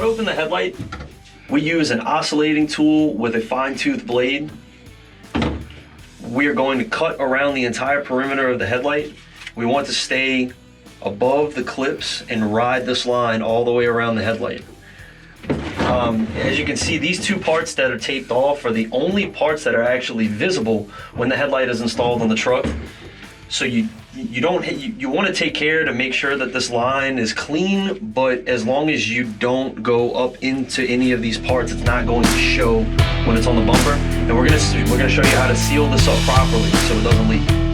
open the headlight, we use an oscillating tool with a fine-tooth blade. We are going to cut around the entire perimeter of the headlight. We want to stay above the clips and ride this line all the way around the headlight. As you can see, these two parts that are taped off are the only parts that are actually visible when the headlight is installed on the truck. So you want to take care to make sure that this line is clean, but as long as you don't go up into any of these parts, it's not going to show when it's on the bumper. And we're gonna show you how to seal this up properly so it doesn't leak.